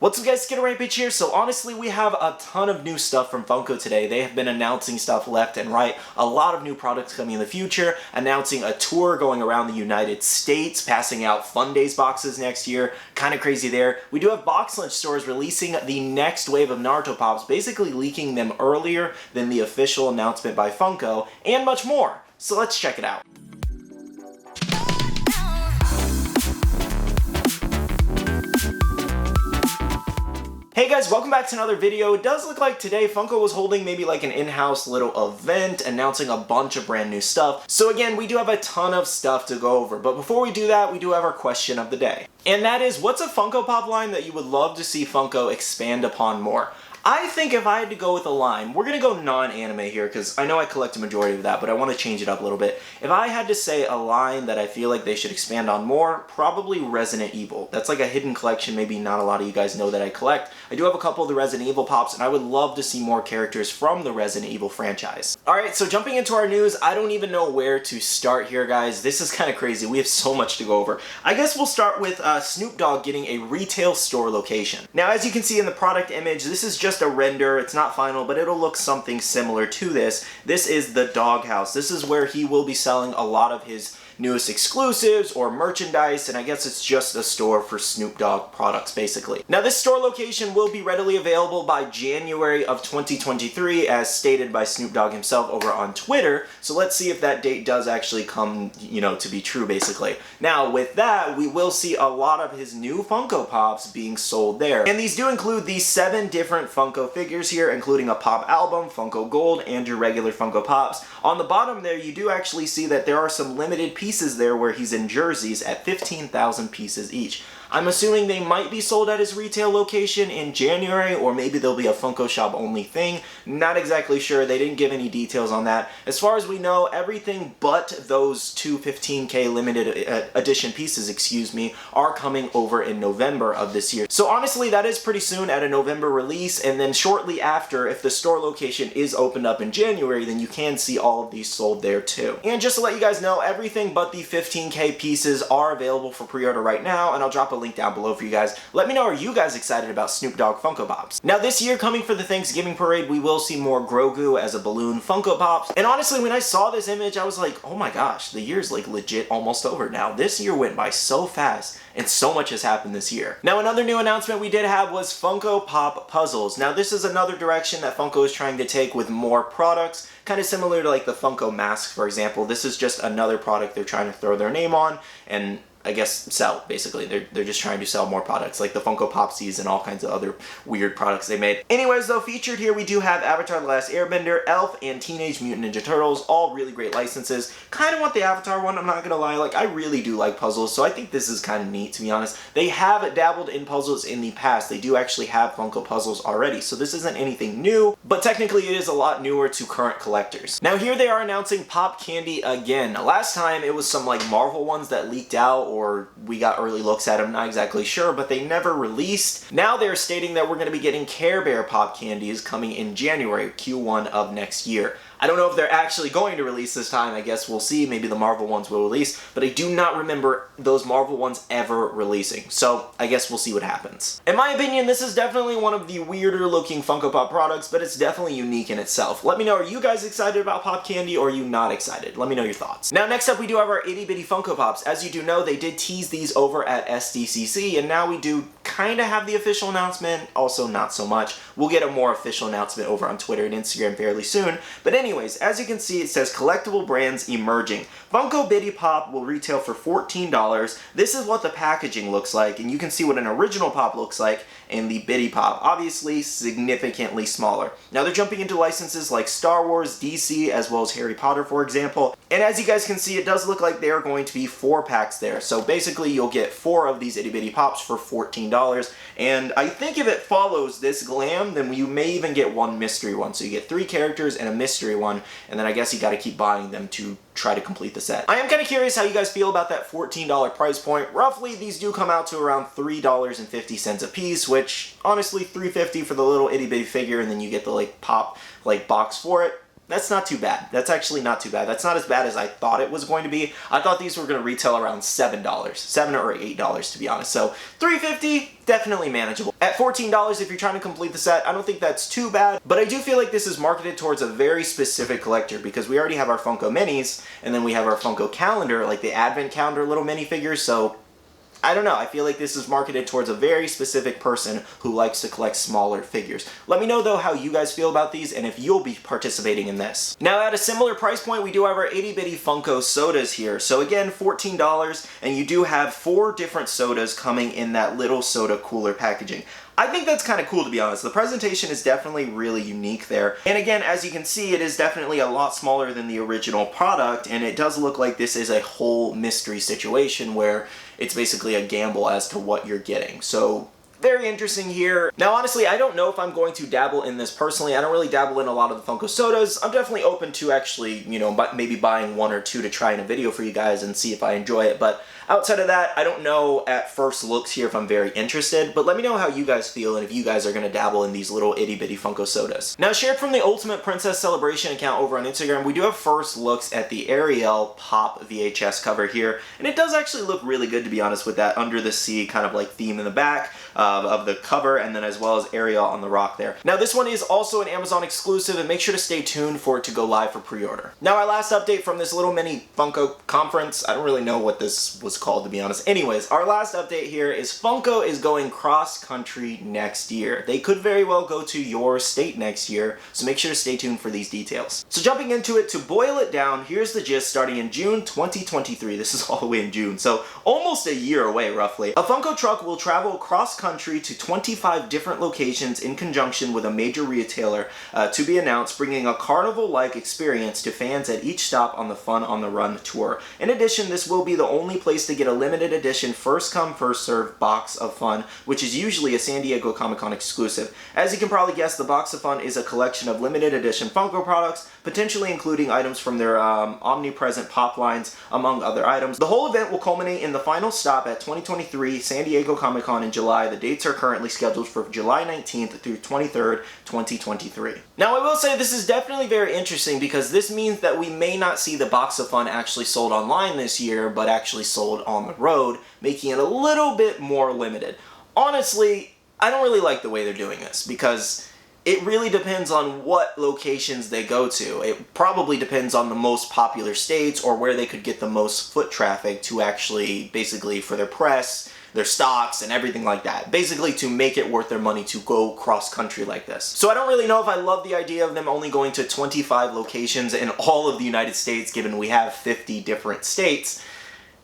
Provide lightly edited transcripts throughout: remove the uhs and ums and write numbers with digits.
What's up guys, Skittlerampage here. So honestly, we have a ton of new stuff from Funko today. They have been announcing stuff left and right. A lot of new products coming in the future, announcing a tour going around the United States, passing out Fun Days boxes next year. Kind of crazy there. We do have BoxLunch stores releasing the next wave of Naruto Pops, basically leaking them earlier than the official announcement by Funko, and much more. So let's check it out. Hey guys, welcome back to another video. It does look like today Funko was holding maybe like an in-house little event announcing a bunch of brand new stuff. So again, we do have a ton of stuff to go over, but before we do that, we do have our question of the day. And that is, what's a Funko Pop line that you would love to see Funko expand upon more? I think if I had to go with a line, we're going to go non-anime here because I know I collect a majority of that, but I want to change it up a little bit. If I had to say a line that I feel like they should expand on more, probably Resident Evil. That's like a hidden collection, maybe not a lot of you guys know that I collect. I do have a couple of the Resident Evil Pops, and I would love to see more characters from the Resident Evil franchise. Alright, so jumping into our news, I don't even know where to start here, guys. This is kind of crazy. We have so much to go over. I guess we'll start with Snoop Dogg getting a retail store location. Now, as you can see in the product image, this is just a render. It's not final, but it'll look something similar to this. This is the Doghouse. This is where he will be selling a lot of his newest exclusives or merchandise, and I guess it's just a store for Snoop Dogg products, basically. Now, this store location will be readily available by January of 2023, as stated by Snoop Dogg himself over on Twitter, so let's see if that date does actually come, to be true, basically. Now, with that, we will see a lot of his new Funko Pops being sold there, and these do include these 7 different Funko figures here, including a Pop album, Funko Gold, and your regular Funko Pops. On the bottom there, you do actually see that there are some limited pieces there where he's in jerseys at 15,000 pieces each. I'm assuming they might be sold at his retail location in January, or maybe there'll be a Funko Shop only thing. Not exactly sure. They didn't give any details on that. As far as we know, everything but those two 15K limited edition pieces, are coming over in November of this year. So honestly, that is pretty soon at a November release, and then shortly after, if the store location is opened up in January, then you can see all of these sold there too. And just to let you guys know, everything but the 15K pieces are available for pre-order right now, and I'll drop a link down below for you guys. Let me know, are you guys excited about Snoop Dogg Funko Pops? Now this year, coming for the Thanksgiving parade, we will see more Grogu as a balloon Funko Pops. And honestly, when I saw this image, I was like, oh my gosh, the year's like legit almost over now. This year went by so fast, and so much has happened this year. Now, another new announcement we did have was Funko Pop Puzzles. Now, this is another direction that Funko is trying to take with more products, kind of similar to like the Funko Mask, for example. This is just another product they're trying to throw their name on and I guess sell, basically. They're just trying to sell more products, like the Funko Popsies and all kinds of other weird products they made. Anyways, though, featured here we do have Avatar: The Last Airbender, Elf, and Teenage Mutant Ninja Turtles, all really great licenses. Kind of want the Avatar one, I'm not gonna lie. Like, I really do like puzzles, so I think this is kind of neat, to be honest. They have dabbled in puzzles in the past. They do actually have Funko puzzles already, so this isn't anything new, but technically it is a lot newer to current collectors. Now, here they are announcing Pop Candy again. Last time it was some like Marvel ones that leaked out, or we got early looks at them, not exactly sure, but they never released. Now they're stating that we're going to be getting Care Bear Pop Candies coming in January, Q1 of next year. I don't know if they're actually going to release this time. I guess we'll see. Maybe the Marvel ones will release, but I do not remember those Marvel ones ever releasing. So I guess we'll see what happens. In my opinion, this is definitely one of the weirder looking Funko Pop products, but it's definitely unique in itself. Let me know, are you guys excited about Pop Candy, or are you not excited? Let me know your thoughts. Now, next up, we do have our itty bitty Funko Pops. As you do know, they did tease these over at Sdcc, and now we do kind of have the official announcement, also not so much. We'll get a more official announcement over on Twitter and Instagram fairly soon. But anyways, as you can see, it says collectible brands emerging. Funko Bitty Pop will retail for $14. This is what the packaging looks like, and you can see what an original Pop looks like in the Bitty Pop. Obviously, significantly smaller. Now they're jumping into licenses like Star Wars, DC, as well as Harry Potter, for example. And as you guys can see, it does look like there are going to be 4 packs there. So basically, you'll get 4 of these itty bitty Pops for $14. And I think if it follows this glam, then you may even get 1 mystery one. So you get 3 characters and a mystery one, and then I guess you got to keep buying them to try to complete the set. I am kind of curious how you guys feel about that $14 price point. Roughly, these do come out to around $3.50 a piece, which honestly, $3.50 for the little itty bitty figure, and then you get the like pop like box for it. That's not too bad. That's actually not too bad. That's not as bad as I thought it was going to be. I thought these were going to retail around $7, $7 or $8 to be honest. So $3.50, definitely manageable. At $14, if you're trying to complete the set, I don't think that's too bad, but I do feel like this is marketed towards a very specific collector because we already have our Funko Minis, and then we have our Funko Calendar, like the Advent Calendar little minifigures, so I don't know, I feel like this is marketed towards a very specific person who likes to collect smaller figures. Let me know though how you guys feel about these and if you'll be participating in this. Now at a similar price point, we do have our itty bitty Funko sodas here. So again, $14, and you do have 4 different sodas coming in that little soda cooler packaging. I think that's kind of cool, to be honest. The presentation is definitely really unique there. And again, as you can see, it is definitely a lot smaller than the original product, and it does look like this is a whole mystery situation where it's basically a gamble as to what you're getting. So very interesting here. Now, honestly, I don't know if I'm going to dabble in this personally. I don't really dabble in a lot of the Funko sodas. I'm definitely open to actually, you know, maybe buying 1 or 2 to try in a video for you guys and see if I enjoy it. But outside of that, I don't know at first looks here if I'm very interested, but let me know how you guys feel and if you guys are going to dabble in these little itty bitty Funko sodas. Now, shared from the Ultimate Princess Celebration account over on Instagram, we do have first looks at the Ariel Pop VHS cover here, and it does actually look really good, to be honest, with that under the sea kind of like theme in the back of the cover, and then as well as Ariel on the rock there. Now, this one is also an Amazon exclusive, and make sure to stay tuned for it to go live for pre-order. Now, our last update from this little mini Funko conference, I don't really know what this was called, to be honest. Anyways, our last update here is Funko is going cross-country next year. They could very well go to your state next year, so make sure to stay tuned for these details. So jumping into it, to boil it down, here's the gist starting in June 2023. This is all the way in June, so almost a year away, roughly. A Funko truck will travel cross-country to 25 different locations in conjunction with a major retailer to be announced, bringing a carnival-like experience to fans at each stop on the Fun on the Run tour. In addition, this will be the only place to get a limited edition first come first served box of Fun, which is usually a San Diego Comic-Con exclusive. As you can probably guess, the box of Fun is a collection of limited edition Funko products, potentially including items from their omnipresent pop lines, among other items. The whole event will culminate in the final stop at 2023 San Diego Comic-Con in July. The dates are currently scheduled for July 19th through 23rd, 2023. Now, I will say this is definitely very interesting because this means that we may not see the box of Fun actually sold online this year, but actually sold on the road, making it a little bit more limited. Honestly, I don't really like the way they're doing this because it really depends on what locations they go to. It probably depends on the most popular states or where they could get the most foot traffic to actually, basically, for their press, their stocks, and everything like that. Basically to make it worth their money to go cross-country like this. So I don't really know if I love the idea of them only going to 25 locations in all of the United States, given we have 50 different states.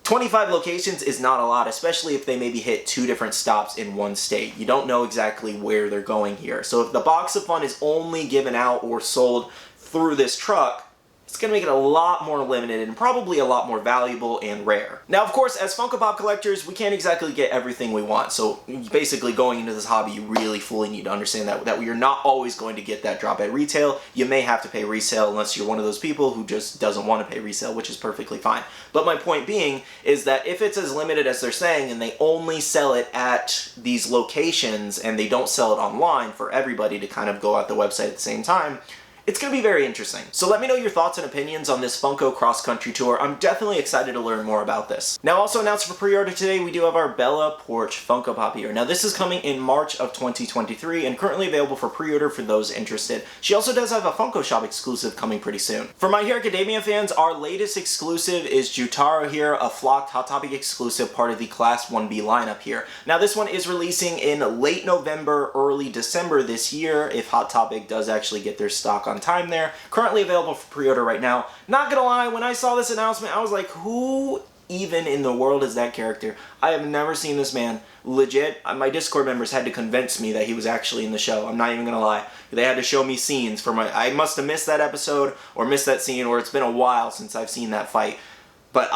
25 locations is not a lot, especially if they maybe hit 2 different stops in one state. You don't know exactly where they're going here. So if the box of Fun is only given out or sold through this truck, it's going to make it a lot more limited and probably a lot more valuable and rare. Now, of course, as Funko Pop collectors, we can't exactly get everything we want. So basically going into this hobby, you really fully need to understand that you're not always going to get that drop at retail. You may have to pay resale unless you're one of those people who just doesn't want to pay resale, which is perfectly fine. But my point being is that if it's as limited as they're saying and they only sell it at these locations and they don't sell it online for everybody to kind of go out the website at the same time, it's going to be very interesting. So let me know your thoughts and opinions on this Funko cross-country tour. I'm definitely excited to learn more about this. Now, also announced for pre-order today, we do have our Bella Porch Funko Pop here. Now, this is coming in March of 2023 and currently available for pre-order for those interested. She also does have a Funko Shop exclusive coming pretty soon. For My Hero Academia fans, our latest exclusive is Jutaro here, a flocked Hot Topic exclusive, part of the Class 1B lineup here. Now, this one is releasing in late November, early December this year, if Hot Topic does actually get their stock on time there. Currently available for pre-order right now. Not gonna lie, when I saw this announcement, I was like, who even in the world is that character? I have never seen this man. Legit, my Discord members had to convince me that he was actually in the show. I'm not even gonna lie. They had to show me scenes for I must have missed that episode or missed that scene, or it's been a while since I've seen that fight. But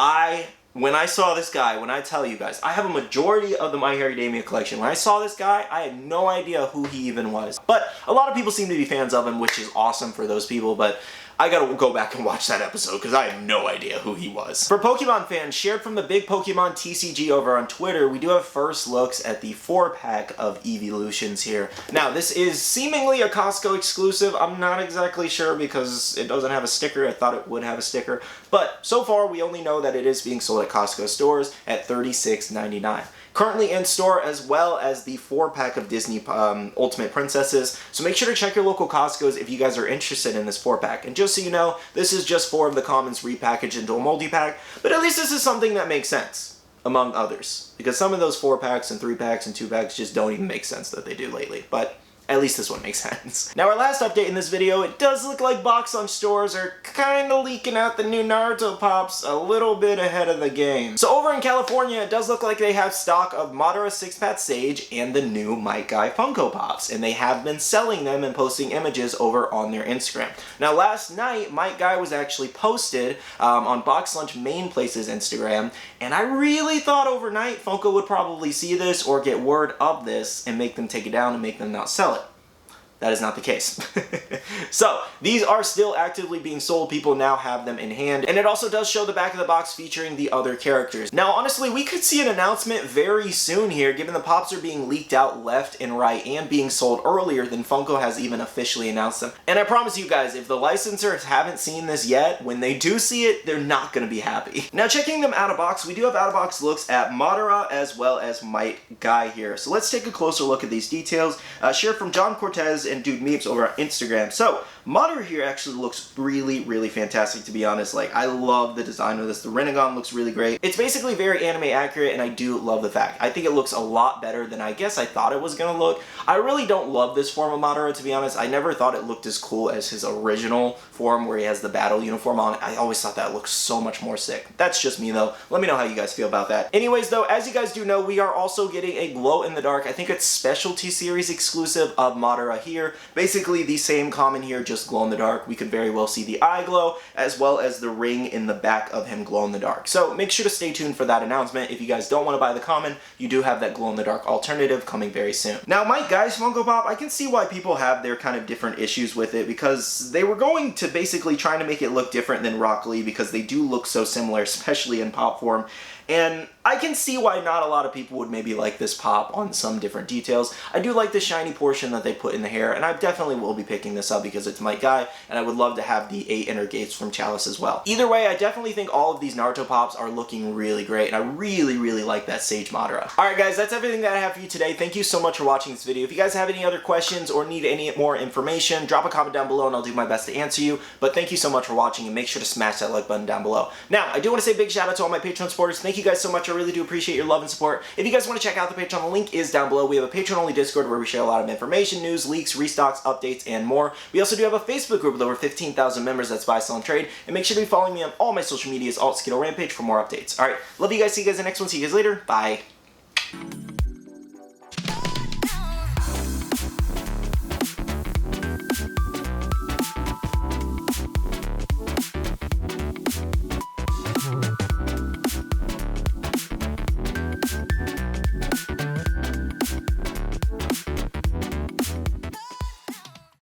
when I saw this guy, when I tell you guys, I have a majority of the My Hero Academia collection. When I saw this guy, I had no idea who he even was. But a lot of people seem to be fans of him, which is awesome for those people, but I gotta go back and watch that episode because I have no idea who he was. For Pokemon fans, shared from the Big Pokemon TCG over on Twitter, we do have first looks at the 4-pack of Eeveelutions here. Now, this is seemingly a Costco exclusive. I'm not exactly sure because it doesn't have a sticker. I thought it would have a sticker. But so far, we only know that it is being sold at Costco stores at $36.99. currently in store, as well as the 4-pack of Disney Ultimate Princesses. So make sure to check your local Costco's if you guys are interested in this 4-pack. And just so you know, this is just 4 of the commons repackaged into a multi-pack, but at least this is something that makes sense, among others. Because some of those 4-packs and 3-packs and 2-packs just don't even make sense that they do lately. But at least this one makes sense. Now, our last update in this video, it does look like BoxLunch stores are kind of leaking out the new Naruto pops a little bit ahead of the game. So over in California, it does look like they have stock of Madara 6-pack Sage and the new Might Guy Funko Pops, and they have been selling them and posting images over on their Instagram. Now, last night, Might Guy was actually posted on BoxLunch main place's Instagram, and I really thought overnight Funko would probably see this or get word of this and make them take it down and make them not sell it. That is not the case. So, these are still actively being sold. People now have them in hand. And it also does show the back of the box featuring the other characters. Now, honestly, we could see an announcement very soon here, given the pops are being leaked out left and right and being sold earlier than Funko has even officially announced them. And I promise you guys, if the licensors haven't seen this yet, when they do see it, they're not going to be happy. Now, checking them out of box, we do have out of box looks at Madara as well as Might Guy here. So let's take a closer look at these details. Shared from John Cortez and Dude Meeps over on Instagram. So, Madara here actually looks really, really fantastic, to be honest. Like, I love the design of this. The Rinnegan looks really great. It's basically very anime accurate, and I do love the fact. I think it looks a lot better than I guess I thought it was gonna look. I really don't love this form of Madara, to be honest. I never thought it looked as cool as his original form where he has the battle uniform on. I always thought that looked so much more sick. That's just me, though. Let me know how you guys feel about that. Anyways, though, as you guys do know, we are also getting a glow-in-the-dark, I think it's Specialty Series exclusive of Madara here. Basically the same common here, just glow in the dark. We could very well see the eye glow as well as the ring in the back of him glow in the dark. So make sure to stay tuned for that announcement. If you guys don't want to buy the common, you do have that glow in the dark alternative coming very soon. Now, Might Guy's Funko Pop, I can see why people have their kind of different issues with it, because they were going to basically trying to make it look different than Rock Lee because they do look so similar, especially in pop form. And I can see why not a lot of people would maybe like this pop on some different details. I do like the shiny portion that they put in the hair, and I definitely will be picking this up because it's Might Guy, and I would love to have the 8 inner gates from Chalice as well. Either way, I definitely think all of these Naruto pops are looking really great, and I really, really like that Sage Madara. Alright guys, that's everything that I have for you today. Thank you so much for watching this video. If you guys have any other questions or need any more information, drop a comment down below and I'll do my best to answer you. But thank you so much for watching, and make sure to smash that like button down below. Now, I do want to say a big shout out to all my Patreon supporters. Thank you guys so much. I really do appreciate your love and support. If you guys want to check out the Patreon, the link is down below. We have a Patreon-only Discord where we share a lot of information, news, leaks, restocks, updates, and more. We also do have a Facebook group with over 15,000 members that's buy, sell, and trade. And make sure to be following me on all my social medias, Skittlerampage, for more updates. Alright, love you guys. See you guys in the next one. See you guys later. Bye.